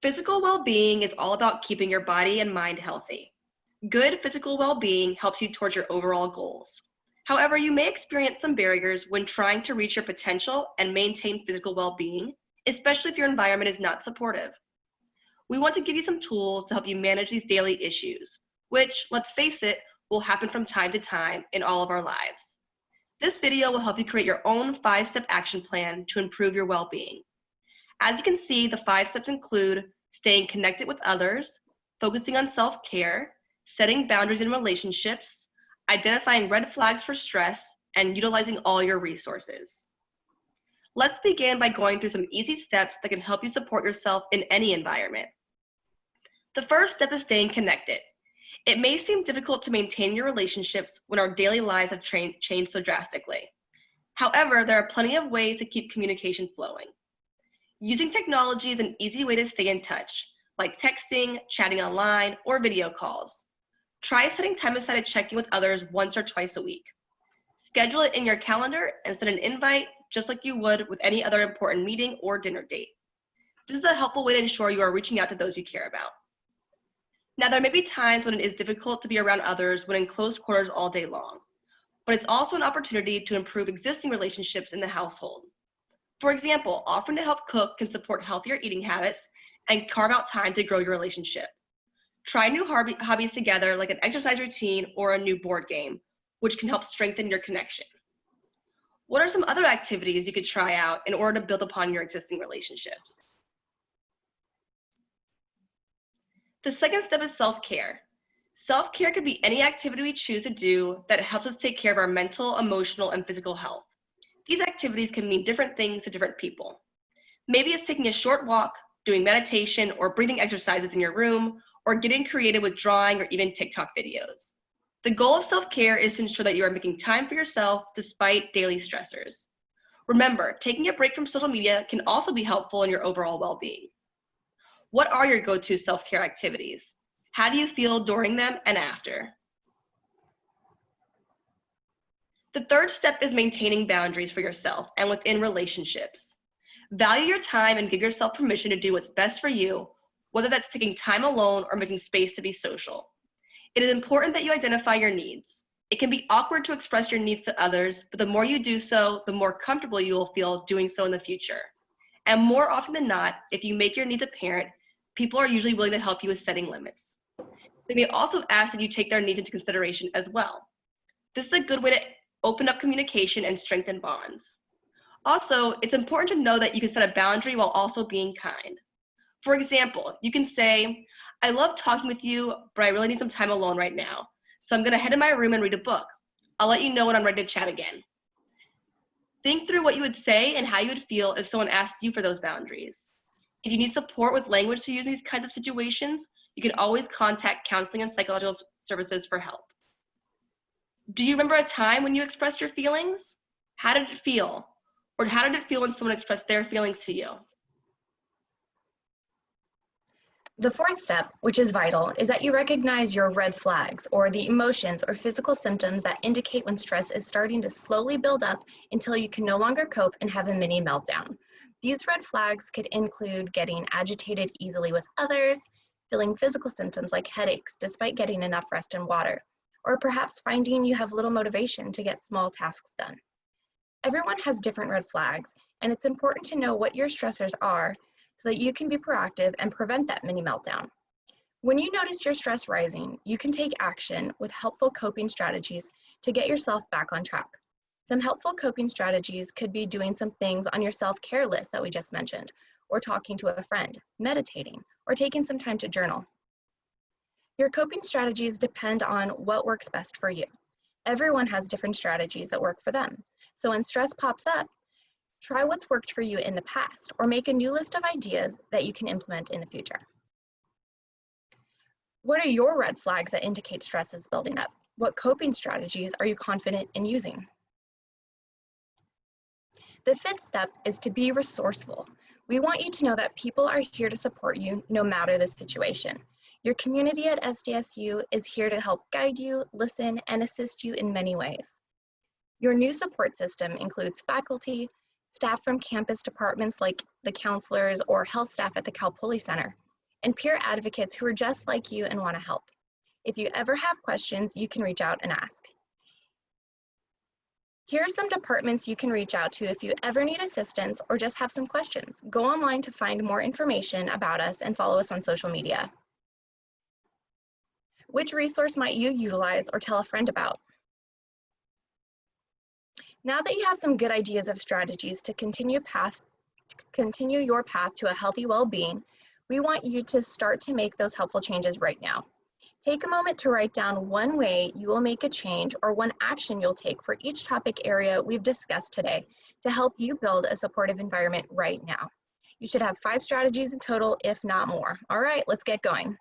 Physical well-being is all about keeping your body and mind healthy. Good physical well-being helps you towards your overall goals. However, you may experience some barriers when trying to reach your potential and maintain physical well-being, especially if your environment is not supportive. We want to give you some tools to help you manage these daily issues, which, let's face it, will happen from time to time in all of our lives. This video will help you create your own 5-step action plan to improve your well-being. As you can see, the 5 steps include staying connected with others, focusing on self-care, setting boundaries in relationships, identifying red flags for stress, and utilizing all your resources. Let's begin by going through some easy steps that can help you support yourself in any environment. The first step is staying connected. It may seem difficult to maintain your relationships when our daily lives have changed so drastically. However, there are plenty of ways to keep communication flowing. Using technology is an easy way to stay in touch, like texting, chatting online, or video calls. Try setting time aside to check in with others once or twice a week. Schedule it in your calendar and send an invite just like you would with any other important meeting or dinner date. This is a helpful way to ensure you are reaching out to those you care about. Now, there may be times when it is difficult to be around others when in close quarters all day long, but it's also an opportunity to improve existing relationships in the household. For example, offering to help cook can support healthier eating habits and carve out time to grow your relationship. Try new hobbies together, like an exercise routine or a new board game, which can help strengthen your connection. What are some other activities you could try out in order to build upon your existing relationships? The second step is self-care. Self-care could be any activity we choose to do that helps us take care of our mental, emotional, and physical health. These activities can mean different things to different people. Maybe it's taking a short walk, doing meditation or breathing exercises in your room, or getting creative with drawing or even TikTok videos. The goal of self-care is to ensure that you are making time for yourself despite daily stressors. Remember, taking a break from social media can also be helpful in your overall well-being. What are your go-to self-care activities? How do you feel during them and after? The third step is maintaining boundaries for yourself and within relationships. Value your time and give yourself permission to do what's best for you, whether that's taking time alone or making space to be social. It is important that you identify your needs. It can be awkward to express your needs to others, but the more you do so, the more comfortable you will feel doing so in the future. And more often than not, if you make your needs apparent, people are usually willing to help you with setting limits. They may also ask that you take their needs into consideration as well. This is a good way to open up communication and strengthen bonds. Also, it's important to know that you can set a boundary while also being kind. For example, you can say, I love talking with you, but I really need some time alone right now, so I'm gonna head in my room and read a book. I'll let you know when I'm ready to chat again. Think through what you would say and how you would feel if someone asked you for those boundaries. If you need support with language to use in these kinds of situations, you can always contact counseling and psychological services for help. Do you remember a time when you expressed your feelings? How did it feel? Or how did it feel when someone expressed their feelings to you? The fourth step, which is vital, is that you recognize your red flags or the emotions or physical symptoms that indicate when stress is starting to slowly build up until you can no longer cope and have a mini meltdown. These red flags could include getting agitated easily with others, feeling physical symptoms like headaches despite getting enough rest and water, or perhaps finding you have little motivation to get small tasks done. Everyone has different red flags, and it's important to know what your stressors are so that you can be proactive and prevent that mini meltdown. When you notice your stress rising, you can take action with helpful coping strategies to get yourself back on track. Some helpful coping strategies could be doing some things on your self-care list that we just mentioned, or talking to a friend, meditating, or taking some time to journal. Your coping strategies depend on what works best for you. Everyone has different strategies that work for them. So when stress pops up, try what's worked for you in the past, or make a new list of ideas that you can implement in the future. What are your red flags that indicate stress is building up? What coping strategies are you confident in using? The fifth step is to be resourceful. We want you to know that people are here to support you no matter the situation. Your community at SDSU is here to help guide you, listen, and assist you in many ways. Your new support system includes faculty, staff from campus departments like the counselors or health staff at the Cal Poly Center, and peer advocates who are just like you and want to help. If you ever have questions, you can reach out and ask. Here are some departments you can reach out to if you ever need assistance or just have some questions. Go online to find more information about us and follow us on social media. Which resource might you utilize or tell a friend about? Now that you have some good ideas of strategies to continue your path to a healthy well-being, we want you to start to make those helpful changes right now. Take a moment to write down one way you will make a change or one action you'll take for each topic area we've discussed today to help you build a supportive environment right now. You should have 5 strategies in total, if not more. All right, let's get going.